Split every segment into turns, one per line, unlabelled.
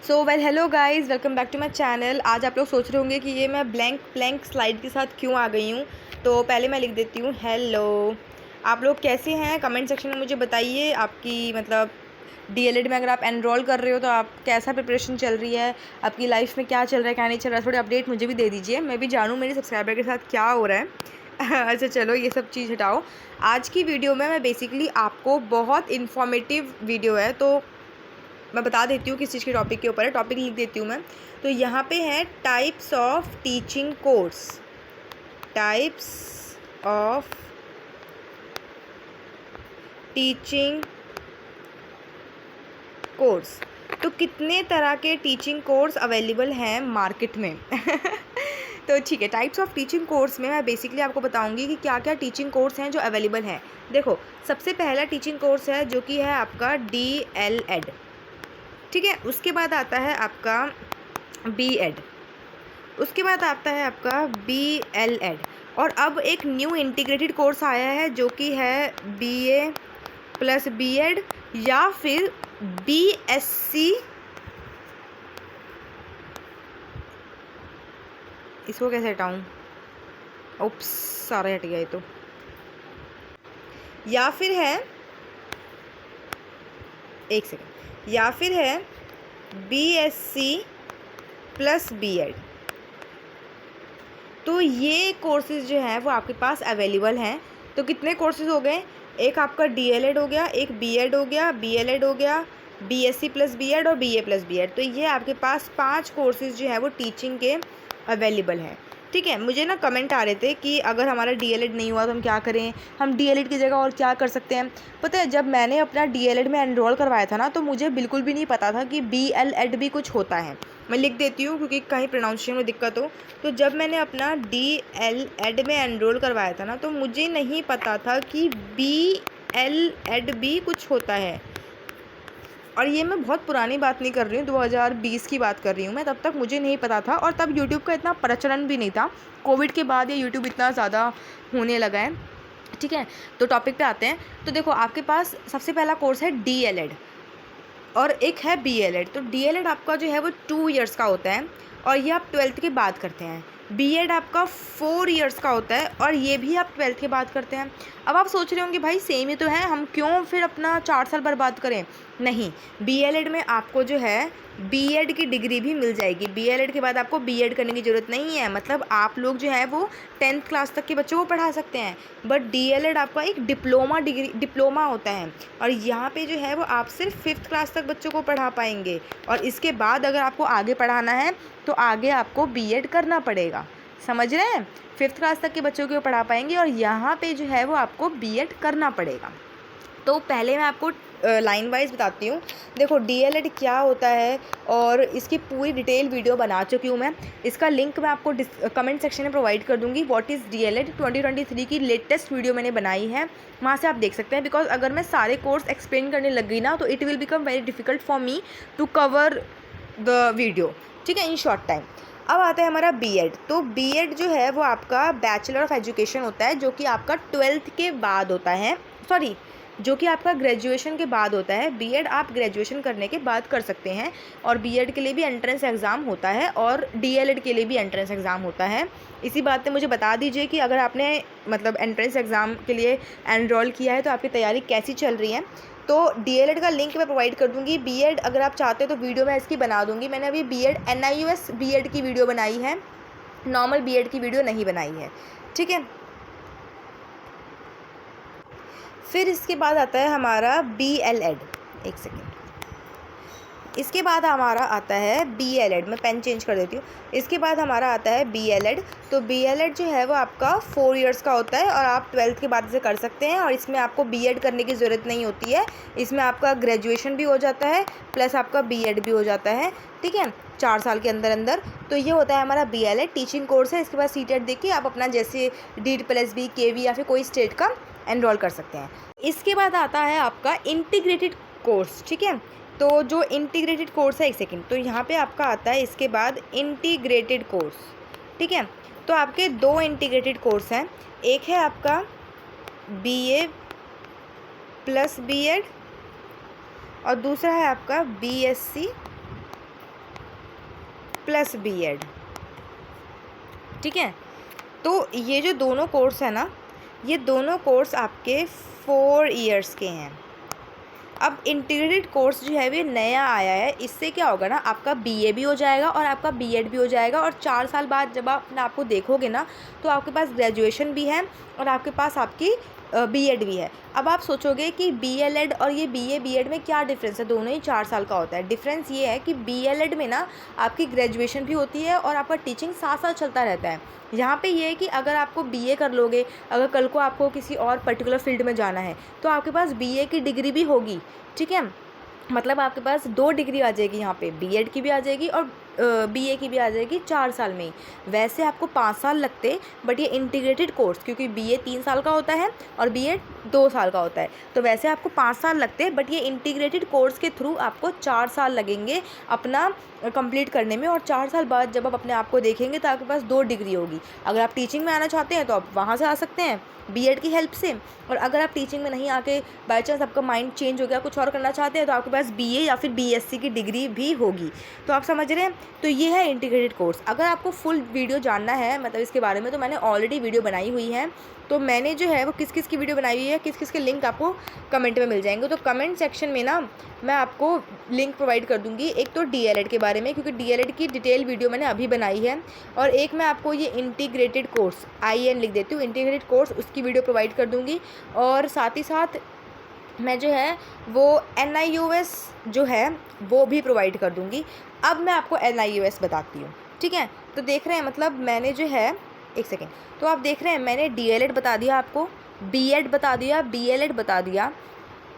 So well hello guys, welcome back to my channel. आज आप लोग सोच रहे होंगे कि ये मैं ब्लैंक स्लाइड के साथ क्यों आ गई हूँ। तो पहले मैं लिख देती हूँ हेलो। आप लोग कैसे हैं, कमेंट सेक्शन में मुझे बताइए। आपकी मतलब डीएलएड में अगर आप एनरोल कर रहे हो तो आप कैसा प्रिपरेशन चल रही है, आपकी लाइफ में क्या चल रहा है, क्या नहीं चल रहा है, थोड़ी अपडेट मुझे भी दे दीजिए, मैं भी जानूँ मेरे सब्सक्राइबर के साथ क्या हो रहा है। अच्छा चलो ये सब चीज़ हटाओ। आज की वीडियो में मैं बेसिकली आपको बहुत इन्फॉर्मेटिव वीडियो है, तो मैं बता देती हूँ किस चीज़ के टॉपिक के ऊपर है। टॉपिक लिख देती हूँ मैं। तो यहाँ पे है types of teaching course. Types of teaching course. तो कितने तरह के टीचिंग कोर्स अवेलेबल हैं मार्केट में। तो ठीक है, टाइप्स ऑफ टीचिंग कोर्स में मैं बेसिकली आपको बताऊंगी कि क्या क्या टीचिंग कोर्स हैं जो अवेलेबल हैं। देखो, सबसे पहला टीचिंग कोर्स है जो कि है आपका DLED। ठीक है, उसके बाद आता है आपका BEd, उसके बाद आता है आपका BLEd, और अब एक न्यू इंटीग्रेटेड कोर्स आया है जो कि है BA प्लस BEd या फिर BSc। इसको कैसे हटाऊँ? उप्स, सारा हट गया ये तो। या फिर है, एक सेकेंड, या फिर है BSc प्लस BEd। तो ये कोर्सेज़ जो हैं वो आपके पास अवेलेबल हैं। तो कितने कोर्सेज़ हो गए? एक आपका DLED हो गया, एक BEd हो गया, BLED हो गया, BSc प्लस BEd और BA प्लस BEd। तो ये आपके पास 5 कोर्सेज़ जो है वो टीचिंग के अवेलेबल हैं। ठीक है, मुझे ना कमेंट आ रहे थे कि अगर हमारा DLED नहीं हुआ तो हम क्या करें, हम DLED की जगह और क्या कर सकते हैं। पता है, जब मैंने अपना DLED में एनरोल करवाया था ना, तो मुझे बिल्कुल भी नहीं पता था कि BLED भी कुछ होता है। मैं लिख देती हूँ क्योंकि कहीं प्रोनाउंसिएशन में दिक्कत हो। तो जब मैंने अपना DLED में एनरोल करवाया था ना, तो मुझे नहीं पता था कि BLED भी कुछ होता है। और ये मैं बहुत पुरानी बात नहीं कर रही हूँ, 2020 की बात कर रही हूँ मैं। तब तक मुझे नहीं पता था, और तब यूट्यूब का इतना प्रचलन भी नहीं था। कोविड के बाद ये यूट्यूब इतना ज़्यादा होने लगा है। ठीक है, तो टॉपिक पे आते हैं। तो देखो, आपके पास सबसे पहला कोर्स है DLED और एक है BLED। तो DLED आपका जो है वो 2 ईयर्स का होता है और ये आप 12th के बाद करते हैं। BEd आपका 4 ईयर्स का होता है और ये भी आप 12th के बाद करते हैं। अब आप सोच रहे होंगे भाई सेम ही तो है, हम क्यों फिर अपना 4 साल बर्बाद करें। नहीं, BLED में आपको जो है BEd की डिग्री भी मिल जाएगी। BLED के बाद आपको BEd करने की ज़रूरत नहीं है। मतलब आप लोग जो है वो 10th क्लास तक के बच्चों को पढ़ा सकते हैं। बट DLED आपका एक डिप्लोमा होता है, और यहाँ पे जो है वो आप सिर्फ 5th क्लास तक बच्चों को पढ़ा पाएंगे। और इसके बाद अगर आपको आगे पढ़ाना है तो आगे आपको BEd करना पड़ेगा। समझ रहे हैं? 5th क्लास तक के बच्चों को पढ़ा पाएंगे और यहाँ पे जो है वो आपको BEd करना पड़ेगा। तो पहले मैं आपको लाइन वाइज बताती हूँ। देखो, DLED क्या होता है और इसकी पूरी डिटेल वीडियो बना चुकी हूँ मैं। इसका लिंक मैं आपको कमेंट सेक्शन में प्रोवाइड कर दूँगी। व्हाट इज़ DLED 2023 की लेटेस्ट वीडियो मैंने बनाई है, वहाँ से आप देख सकते हैं। बिकॉज अगर मैं सारे कोर्स एक्सप्लेन करने लग गई ना, तो it will become very difficult for me to cover the video. ठीक है, इन शॉर्ट टाइम। अब आता है हमारा BEd। तो BEd जो है वो आपका बैचलर ऑफ एजुकेशन होता है, जो कि आपका 12th के बाद होता है। सॉरी, जो कि आपका ग्रेजुएशन के बाद होता है। BEd आप ग्रेजुएशन करने के बाद कर सकते हैं, और BEd के लिए भी एंट्रेंस एग्ज़ाम होता है और DLED के लिए भी एंट्रेंस एग्ज़ाम होता है। इसी बात पे मुझे बता दीजिए कि अगर आपने मतलब एंट्रेंस एग्ज़ाम के लिए एनरोल किया है तो आपकी तैयारी कैसी चल रही है। तो DLED का लिंक मैं प्रोवाइड कर दूँगी। BEd अगर आप चाहते हो तो वीडियो मैं इसकी बना दूँगी। मैंने अभी BEd NIUS BEd की वीडियो बनाई है, नॉर्मल BEd की वीडियो नहीं बनाई है। ठीक है, फिर इसके बाद आता है हमारा BLED। एक सेकेंड, इसके बाद हमारा आता है BLED। मैं पेन चेंज कर देती हूँ। इसके बाद हमारा आता है BLED। तो BLED जो है वो आपका 4 इयर्स का होता है और आप 12th के बाद इसे कर सकते हैं, और इसमें आपको BEd करने की ज़रूरत नहीं होती है। इसमें आपका ग्रेजुएशन भी हो जाता है प्लस आपका BEd भी हो जाता है। ठीक है, 4 साल के अंदर अंदर। तो ये होता है हमारा BLED टीचिंग कोर्स है। इसके बाद CTET दे के आप अपना जैसे DEED+B KV या फिर कोई स्टेट का एनरोल कर सकते हैं। इसके बाद आता है आपका इंटीग्रेटेड कोर्स। ठीक है, तो जो इंटीग्रेटेड कोर्स है, एक सेकेंड, तो यहाँ पे आपका आता है इसके बाद इंटीग्रेटेड कोर्स। ठीक है, तो आपके 2 इंटीग्रेटेड कोर्स हैं। एक है आपका BA प्लस BEd और दूसरा है आपका BSc प्लस B.Ed, ठीक है। तो ये जो दोनों कोर्स है ना, ये दोनों कोर्स आपके 4 ईयर्स के हैं। अब इंटीग्रेटेड कोर्स जो है वो नया आया है, इससे क्या होगा ना, आपका BA भी हो जाएगा और आपका B.Ed भी हो जाएगा, और 4 साल बाद जब आप अपने आप को देखोगे ना, तो आपके पास ग्रेजुएशन भी है और आपके पास आपकी B.Ed भी है। अब आप सोचोगे कि BLED और ये BA B.Ed में क्या डिफरेंस है, दोनों ही 4 साल का होता है। डिफरेंस ये है कि BLED में ना आपकी ग्रेजुएशन भी होती है और आपका टीचिंग साथ साथ चलता रहता है। यहाँ पे ये है कि अगर आपको BA कर लोगे, अगर कल को आपको किसी और पर्टिकुलर फील्ड में जाना है, तो आपके पास BA की डिग्री भी होगी, ठीक है। मतलब आपके पास 2 डिग्री आ जाएगी, यहाँ पे B.Ed की भी आ जाएगी और BA की भी आ जाएगी 4 साल में ही। वैसे आपको 5 साल लगते, बट ये इंटीग्रेटेड कोर्स, क्योंकि BA 3 साल का होता है और B.Ed 2 साल का होता है, तो वैसे आपको 5 साल लगते, बट ये इंटीग्रेटेड कोर्स के थ्रू आपको 4 साल लगेंगे अपना कंप्लीट करने में। और 4 साल बाद जब आप अपने आप को देखेंगे तो आपके पास 2 डिग्री होगी। अगर आप टीचिंग में आना चाहते हैं तो आप वहाँ से आ सकते हैं B.Ed की हेल्प से, और अगर आप टीचिंग में नहीं आके बाई चांस आपका माइंड चेंज हो गया, कुछ और करना चाहते हैं, तो आपके पास BA या फिर BSc की डिग्री भी होगी। तो आप समझ रहे हैं, तो ये है इंटीग्रेटेड कोर्स। अगर आपको फुल वीडियो जानना है मतलब इसके बारे में, तो मैंने ऑलरेडी वीडियो बनाई हुई है। तो मैंने जो है वो किस किस की वीडियो बनाई हुई है, किस किस के लिंक आपको कमेंट में मिल जाएंगे। तो कमेंट सेक्शन में ना मैं आपको लिंक प्रोवाइड कर दूंगी। एक तो DLED के बारे में, क्योंकि DLED की डिटेल वीडियो मैंने अभी बनाई है, और एक मैं आपको ये इंटीग्रेटेड कोर्स IN लिख देती हूँ, इंटीग्रेटेड कोर्स, उसकी वीडियो प्रोवाइड कर दूँगी। और साथ ही साथ मैं जो है वो NIOS जो है वो भी प्रोवाइड कर दूँगी। अब मैं आपको NIOS बताती हूँ, ठीक है। तो देख रहे हैं, मतलब मैंने जो है, एक सेकेंड, तो आप देख रहे हैं मैंने DLED बता दिया आपको, B.Ed बता दिया, BLED बता दिया,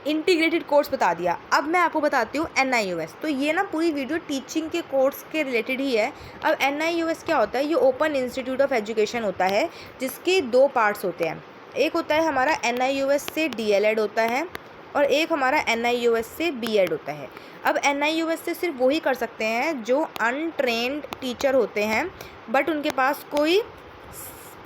इंटीग्रेटेड कोर्स बता दिया। अब मैं आपको बताती हूँ NIOS। तो ये ना पूरी वीडियो टीचिंग के कोर्स के रिलेटेड ही है। अब NIOS क्या होता है, ये ओपन इंस्टीट्यूट ऑफ एजुकेशन होता है, जिसके 2 पार्ट्स होते हैं। एक होता है हमारा NIOS से DLED होता है, और एक हमारा NIOS से B.Ed होता है। अब NIOS से सिर्फ वही कर सकते हैं जो अनट्रेंड टीचर होते हैं, बट उनके पास कोई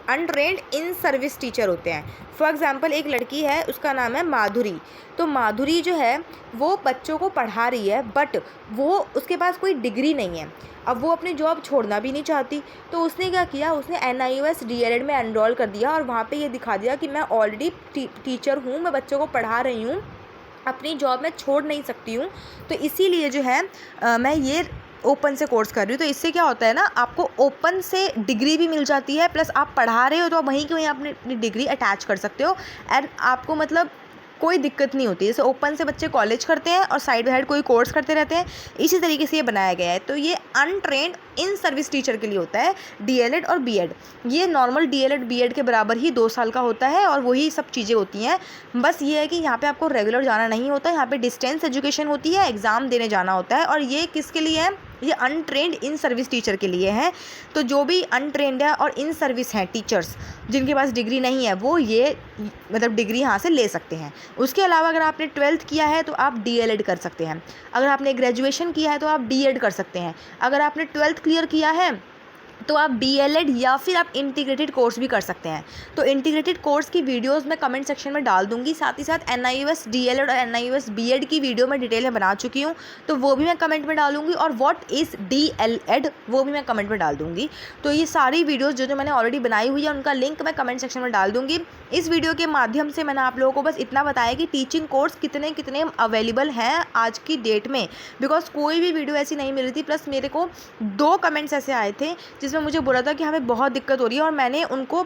अनट्रेंड इन सर्विस टीचर होते हैं। फॉर एग्ज़ाम्पल एक लड़की है, उसका नाम है माधुरी। तो माधुरी जो है वो बच्चों को पढ़ा रही है, बट वो उसके पास कोई डिग्री नहीं है। अब वो अपनी जॉब छोड़ना भी नहीं चाहती, तो उसने क्या किया, उसने NIOS DLED में एनरोल कर दिया और वहाँ पे ये दिखा दिया कि मैं ऑलरेडी टीचर हूँ, मैं बच्चों को पढ़ा रही हूँ, अपनी जॉब मैं छोड़ नहीं सकती हूँ। तो इसीलिए जो है मैं ये ओपन से कोर्स कर रही हूँ। तो इससे क्या होता है ना, आपको ओपन से डिग्री भी मिल जाती है, प्लस आप पढ़ा रहे हो तो आप वहीं की वहीं अपनी डिग्री अटैच कर सकते हो, एंड आपको मतलब कोई दिक्कत नहीं होती। जैसे ओपन से बच्चे कॉलेज करते हैं और साइड बाई साइड कोई कोर्स करते रहते हैं, इसी तरीके से ये बनाया गया है। तो ये अनट्रेंड इन सर्विस टीचर के लिए होता है DLED और B.Ed। ये नॉर्मल DLED B.Ed के बराबर ही 2 साल का होता है, और वही सब चीज़ें होती हैं। बस ये है कि यहाँ पे आपको रेगुलर जाना नहीं होता, यहाँ पे डिस्टेंस एजुकेशन होती है, एग्ज़ाम देने जाना होता है। और ये किसके लिए है, ये अनट्रेंड इन सर्विस टीचर के लिए है। तो जो भी अनट्रेंड है और इन सर्विस हैं टीचर्स, जिनके पास डिग्री नहीं है, वो ये मतलब डिग्री यहाँ से ले सकते हैं। उसके अलावा अगर आपने 12th किया है तो आप DLED कर सकते हैं, अगर आपने ग्रेजुएशन किया है तो आप B.Ed कर सकते हैं, अगर आपने 12th क्लियर किया है तो आप BLED या फिर आप इंटीग्रेटेड कोर्स भी कर सकते हैं। तो इंटीग्रेटेड कोर्स की वीडियोस मैं कमेंट सेक्शन में डाल दूंगी, साथ ही साथ NIOS DLED और NIOS B.Ed की वीडियो मैं डिटेल में बना चुकी हूँ, तो वो भी मैं कमेंट में डालूंगी, और व्हाट इज़ DLED वो भी मैं कमेंट में डाल दूंगी। तो ये सारी वीडियोज़ जो मैंने ऑलरेडी बनाई हुई है उनका लिंक मैं कमेंट सेक्शन में डाल दूँगी। इस वीडियो के माध्यम से मैंने आप लोगों को बस इतना बताया कि टीचिंग कोर्स कितने कितने अवेलेबल हैं आज की डेट में, बिकॉज कोई भी वीडियो ऐसी नहीं मिल रही थी। प्लस मेरे को 2 कमेंट्स ऐसे आए थे जिसमें मुझे बोला था कि हमें बहुत दिक्कत हो रही है, और मैंने उनको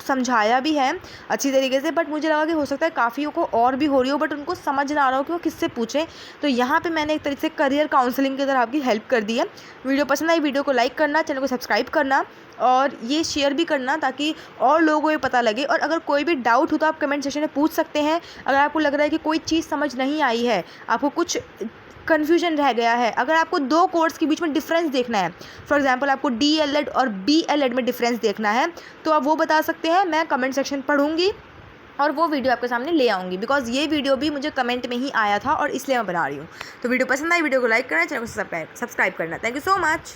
समझाया भी है अच्छी तरीके से, बट मुझे लगा कि हो सकता है काफ़ियों को और भी हो रही हो, बट उनको समझ ना आ रहा हो कि वो किससे पूछें। तो यहाँ पे मैंने एक तरीके से करियर काउंसलिंग की तरह आपकी हेल्प कर दी है। वीडियो पसंद आई, वीडियो को लाइक करना, चैनल को सब्सक्राइब करना, और ये शेयर भी करना ताकि और लोगों को ये पता लगे। और अगर कोई भी डाउट हो तो आप कमेंट सेक्शन में पूछ सकते हैं। अगर आपको लग रहा है कि कोई चीज़ समझ नहीं आई है, आपको कुछ कन्फ्यूजन रह गया है, अगर आपको 2 कोर्स के बीच में डिफरेंस देखना है, फॉर एग्जांपल आपको DLED और BLED में डिफरेंस देखना है, तो आप वो बता सकते हैं। मैं कमेंट सेक्शन पढ़ूंगी और वो वीडियो आपके सामने ले आऊँगी, बिकॉज ये वीडियो भी मुझे कमेंट में ही आया था और इसलिए मैं बना रही हूँ। तो वीडियो पसंद आई, वीडियो को लाइक करना, चैनल को सब्सक्राइब करना। Thank you so much.